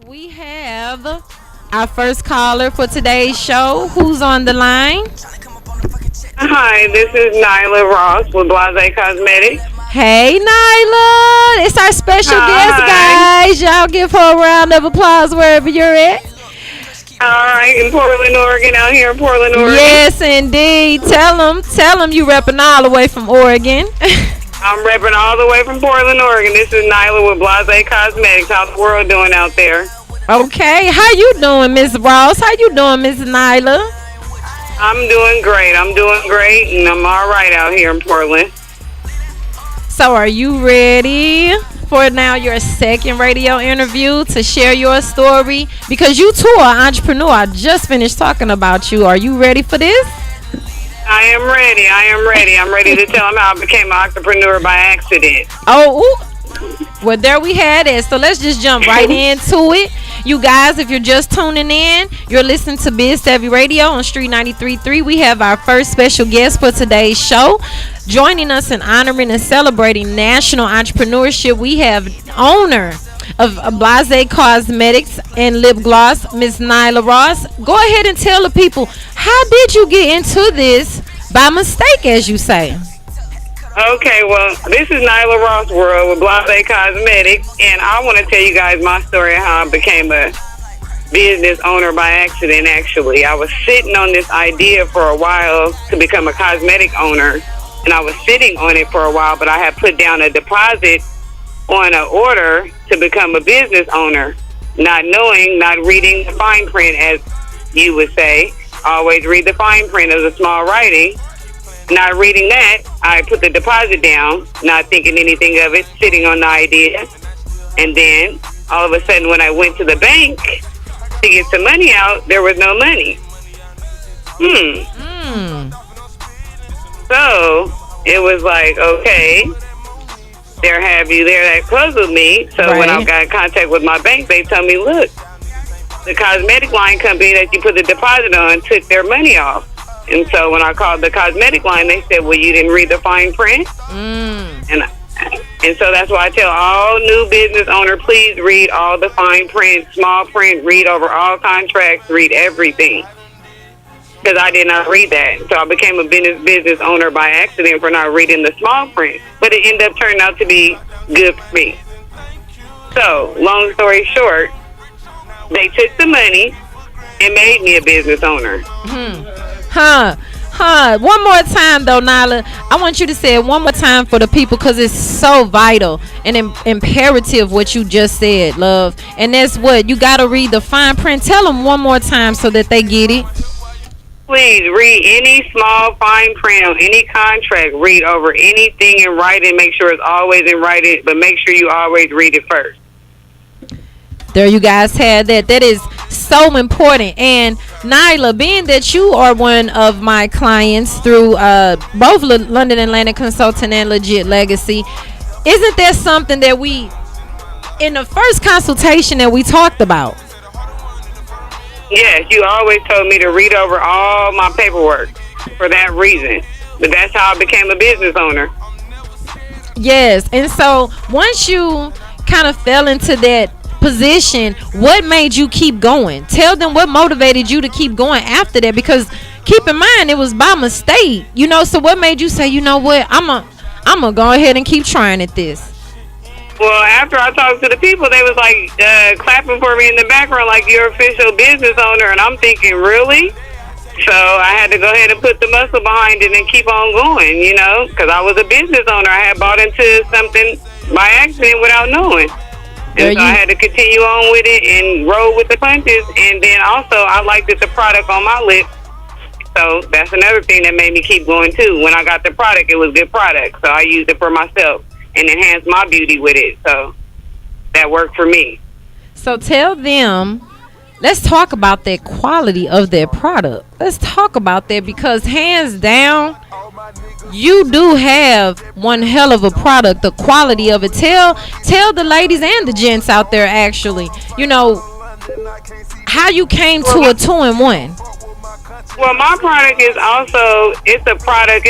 We have our first caller for today's show. Who's on the line? Hi, this is Nyla Ross with Blazay Cosmetics. Hey, Nyla. It's our special guest, Hi. guys. Y'all give her a round of applause wherever you're at. All right, in Portland, Oregon, out here in Portland, Oregon. Yes, indeed. Tell them you repping all the way from Oregon. I'm repping all the way from Portland, Oregon. This is Nyla with Blazay Cosmetics. How's the world doing out there? Okay. How you doing, Miss Ross? How you doing, Miss Nyla? I'm doing great. And I'm all right out here in Portland. So are you ready for now your second radio interview to share your story? Because you too are an entrepreneur. I just finished talking about you. Are you ready for this? I am ready. I'm ready to tell them how I became an entrepreneur by accident. Oh, ooh. Well, there we had it. So let's just jump right into it. You guys, if you're just tuning in, you're listening to Biz Savvy Radio on Street 93.3. We have our first special guest for today's show. Joining us in honoring and celebrating national entrepreneurship, we have owner of Blazay Cosmetics and Lip Gloss, Miss Nyla Ross. Go ahead and tell the people, how did you get into this by mistake, as you say? Okay, well, this is Nyla Ross World with Blazay Cosmetics, and I want to tell you guys my story of how I became a business owner by accident, actually. I was sitting on this idea for a while to become a cosmetic owner, and I was sitting on it for a while, but I had put down a deposit on an order to become a business owner, not knowing, not reading the fine print, as you would say. Always read the fine print of the small writing. Not reading that, I put the deposit down, not thinking anything of it, sitting on the idea. And then, all of a sudden, when I went to the bank to get some money out, there was no money. So, it was like, okay, there have you there. That puzzled me. So when I got in contact with my bank, they told me, look, the cosmetic line company that you put the deposit on took their money off. And so when I called the cosmetic line, they said, well, you didn't read the fine print? And so that's why I tell all new business owner, please read all the fine print, small print, read over all contracts, read everything. Because I did not read that. So I became a business owner by accident for not reading the small print. But it ended up turning out to be good for me. So, long story short, they took the money and made me a business owner. One more time, though, Nyla. I want you to say it one more time for the people because it's so vital and imperative what you just said, love. And that's what you got to read the fine print. Tell them one more time so that they get it. Please read any small fine print on any contract. Read over anything in writing. Make sure it's always in writing, but make sure you always read it first. There you guys had that. That is so important. And Nyla, being that you are one of my clients through both London Atlantic Consulting and Legit Legacy, isn't there something that we, in the first consultation that we talked about? Yes, you always told me to read over all my paperwork for that reason. But that's how I became a business owner. Yes. And so once you kind of fell into that position, what made you keep going? Tell them what motivated you to keep going after that, because keep in mind it was by mistake, so what made you say, you know what, I'm gonna go ahead and keep trying at this? Well, after I talked to the people, they was like clapping for me in the background like you're official business owner, and I'm thinking, really? So I had to go ahead and put the muscle behind it and keep on going, because I was a business owner. I had bought into something by accident without knowing. And so I had to continue on with it and roll with the punches. And then also, I liked the product on my lips. So that's another thing that made me keep going, too. When I got the product, it was good product. So I used it for myself and enhanced my beauty with it. So that worked for me. So tell them, let's talk about that quality of their product. Let's talk about that, because hands down, you do have one hell of a product. The quality of it. Tell the ladies and the gents out there, actually, how you came to a 2-in-1. Well, my product is also it's a product.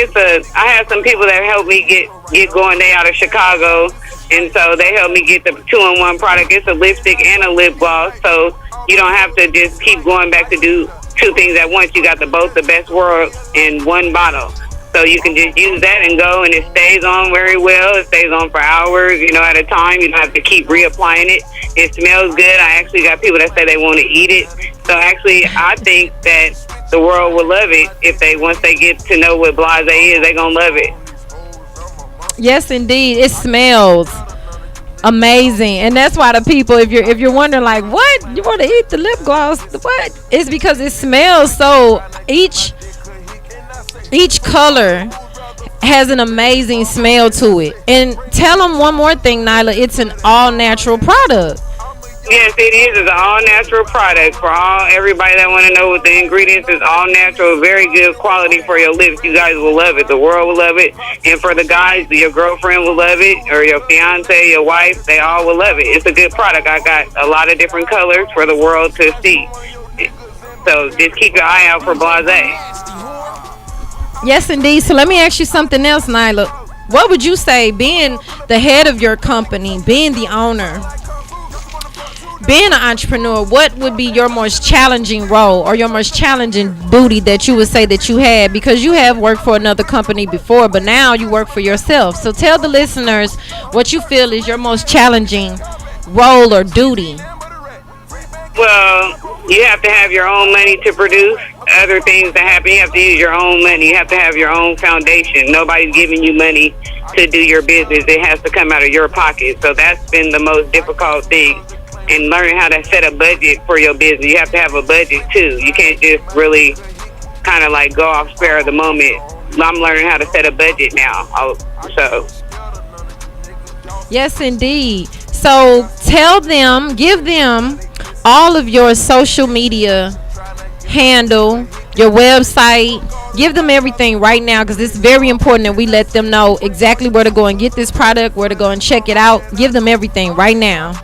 I have some people that help me get going. They out of Chicago, and so they help me get the 2-in-1 product. It's a lipstick and a lip gloss, so you don't have to just keep going back to do two things at once. You got both the best worlds in one bottle. So you can just use that and go, and it stays on very well. It stays on for hours, at a time. You don't have to keep reapplying it. It smells good. I actually got people that say they want to eat it. So actually, I think that the world will love it once they get to know what Blazay is, they're going to love it. Yes, indeed. It smells amazing, and that's why the people, if you're wondering like, what, you want to eat the lip gloss, what, it's because it smells so, each color has an amazing smell to it. And tell them one more thing, Nyla, it's an all natural product. Yes, it is. It's an all natural product for everybody that want to know what the ingredients is. All natural, very good quality for your lips. You guys will love it. The world will love it. And for the guys, your girlfriend will love it, or your fiance, your wife, they all will love it. It's a good product. I got a lot of different colors for the world to see. So just keep your eye out for Blazay. Yes, indeed. So let me ask you something else, Nyla. What would you say, being the head of your company, being the owner, being an entrepreneur, what would be your most challenging role or your most challenging duty that you would say that you had? Because you have worked for another company before, but now you work for yourself. So tell the listeners what you feel is your most challenging role or duty. Well, you have to have your own money to produce other things that happen. You have to use your own money. You have to have your own foundation. Nobody's giving you money to do your business. It has to come out of your pocket. So that's been the most difficult thing. And learning how to set a budget for your business. You have to have a budget too. You can't just really kind of like go off spare of the moment. I'm learning how to set a budget now. Yes, indeed. So give them all of your social media handle, your website. Give them everything right now, because it's very important that we let them know exactly where to go and get this product, where to go and check it out. Give them everything right now.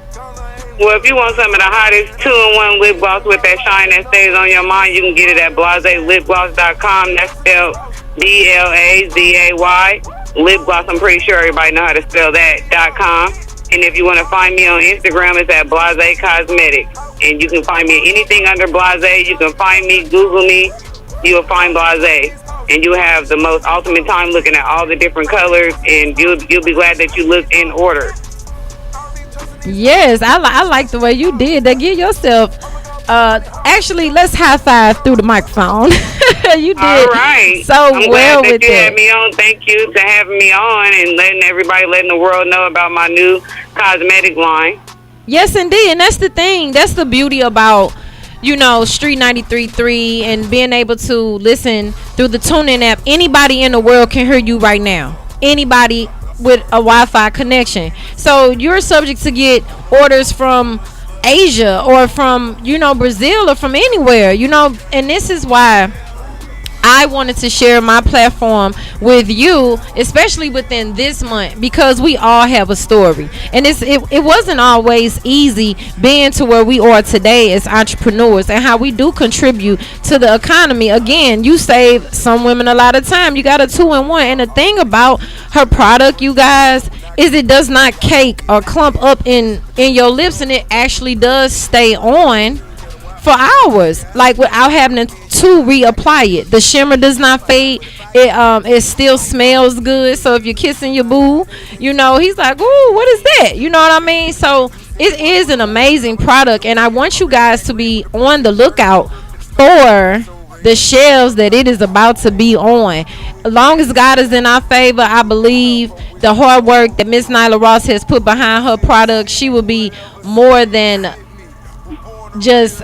Well, if you want some of the hottest 2-in-1 lip gloss with that shine that stays on your mind, you can get it at BlazayLipGloss.com. That's spelled BLAZAY. Lip gloss, I'm pretty sure everybody know how to spell that, .com. And if you want to find me on Instagram, it's at Blazay Cosmetics. And you can find me anything under Blazay. You can find me, Google me, you'll find Blazay. And you'll have the most ultimate time looking at all the different colors, and you'll be glad that you looked in order. Yes, I like the way you did that. Give yourself, actually, let's high five through the microphone. You did all right. So I'm well glad that with you it. had me on. Thank you for having me on and letting the world know about my new cosmetic line. Yes, indeed, and that's the thing. That's the beauty about Street 93.3 and being able to listen through the TuneIn app. Anybody in the world can hear you right now. Anybody with a Wi-Fi connection. So you're subject to get orders from Asia or from Brazil or from anywhere. And this is why I wanted to share my platform with you, especially within this month, because we all have a story, and it wasn't always easy being to where we are today as entrepreneurs, and how we do contribute to the economy. Again, you save some women a lot of time. You got a 2-in-1, and the thing about her product, you guys, is it does not cake or clump up in your lips, and it actually does stay on for hours, like without having to reapply it. The shimmer does not fade. It still smells good. So if you're kissing your boo, he's like, ooh, what is that? You know what I mean? So it is an amazing product, and I want you guys to be on the lookout for the shelves that it is about to be on. As long as God is in our favor, I believe the hard work that Miss Nyla Ross has put behind her product, she will be more than just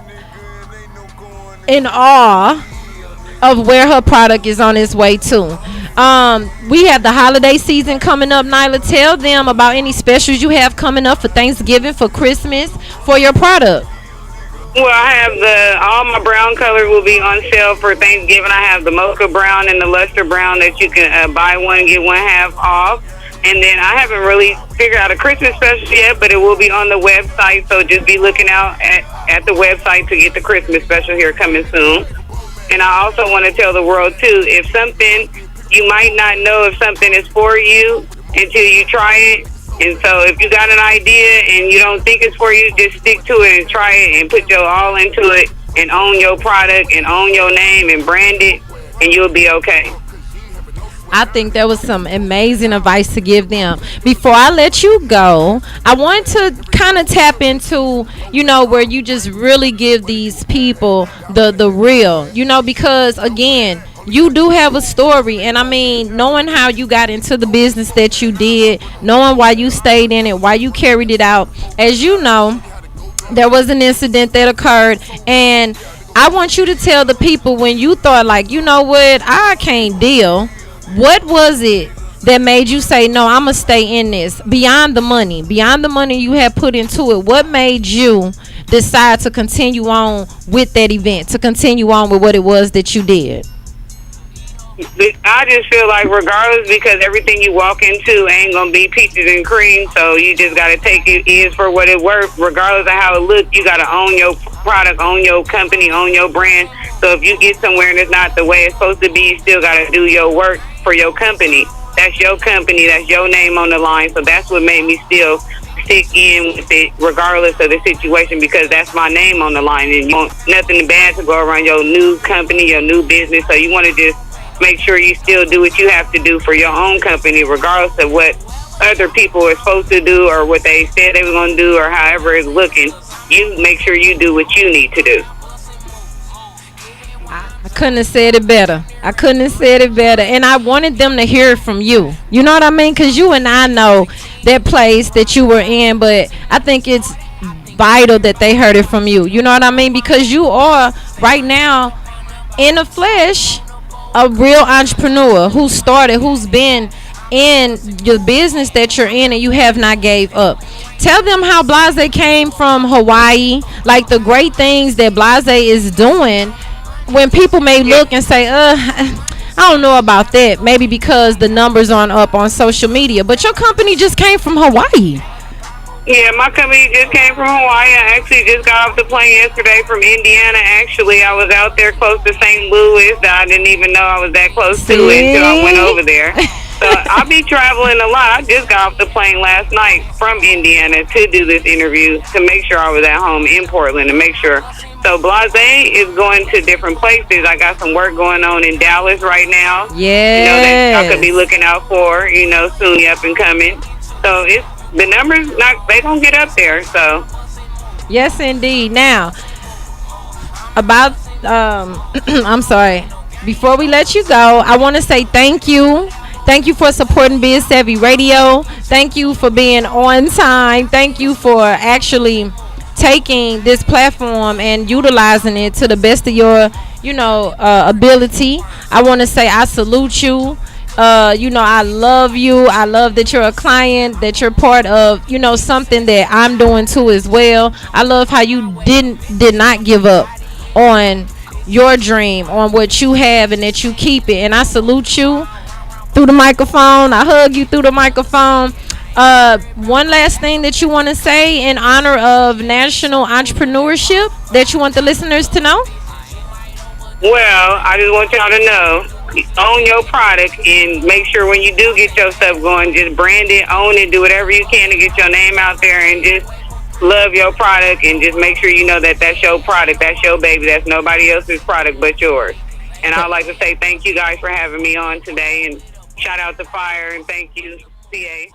in awe of where her product is on its way to. We have the holiday season coming up. Nyla, tell them about any specials you have coming up for Thanksgiving, for Christmas, for your product. Well, I have all my brown colors will be on sale for Thanksgiving. I have the mocha brown and the luster brown that you can buy one, get one half off. And then I haven't really figured out a Christmas special yet, but it will be on the website. So just be looking out at the website to get the Christmas special here coming soon. And I also want to tell the world too, if something, you might not know if something is for you until you try it. And so if you got an idea and you don't think it's for you, just stick to it and try it and put your all into it and own your product and own your name and brand it, and you'll be okay. I think that was some amazing advice to give them. Before I let you go, I want to kind of tap into, where you just really give these people the real, because again, you do have a story. And I mean, knowing how you got into the business that you did, knowing why you stayed in it, why you carried it out, as you know, there was an incident that occurred, and I want you to tell the people when you thought like, you know what, I can't deal. What was it that made you say, no, I'm going to stay in this? Beyond the money you had put into it, what made you decide to continue on with that event, to continue on with what it was that you did? I just feel like regardless, because everything you walk into ain't going to be peaches and cream, so you just got to take it is for what it worth. Regardless of how it looks, you got to own your product, own your company, own your brand. So if you get somewhere and it's not the way it's supposed to be, you still got to do your work for your company. That's your company, that's your name on the line. So that's what made me still stick in with it regardless of the situation, because that's my name on the line, and you want nothing bad to go around your new company, your new business. So you want to just make sure you still do what you have to do for your own company, regardless of what other people are supposed to do or what they said they were going to do or however it's looking. You make sure you do what you need to do. I couldn't have said it better. And I wanted them to hear it from you. You know what I mean? Because you and I know that place that you were in, but I think it's vital that they heard it from you. You know what I mean? Because you are right now in the flesh a real entrepreneur who's been in the business that you're in, and you have not gave up. Tell them how Blazay came from Hawaii, like the great things that Blazay is doing, when people may look and say, I don't know about that, maybe because the numbers aren't up on social media, but your company just came from Hawaii. Yeah, my company just came from Hawaii. I actually just got off the plane yesterday from Indiana. Actually, I was out there close to St. Louis that I didn't even know I was that close to until I went over there. So I'll be traveling a lot. I just got off the plane last night from Indiana to do this interview to make sure I was at home in Portland, to make sure. So Blazay is going to different places. I got some work going on in Dallas right now. Yeah. That y'all could be looking out for, soon up and coming. So it's the numbers, they don't get up there. So yes, indeed. Now about I'm sorry, before we let you go, I want to say thank you for supporting Biz Savvy Radio. Thank you for being on time. Thank you for actually taking this platform and utilizing it to the best of your ability. I want to say I salute you. I love you. I love that you're a client, that you're part of, something that I'm doing too as well. I love how you did not give up on your dream, on what you have, and that you keep it. And I salute you through the microphone. I hug you through the microphone. One last thing that you want to say in honor of National Entrepreneurship that you want the listeners to know? Well, I just want y'all to know, own your product, and make sure when you do get your stuff going, just brand it, own it, do whatever you can to get your name out there, and just love your product, and just make sure you know that that's your product, that's your baby, that's nobody else's product but yours. And I'd like to say thank you guys for having me on today, and shout out to Fire, and thank you, CA.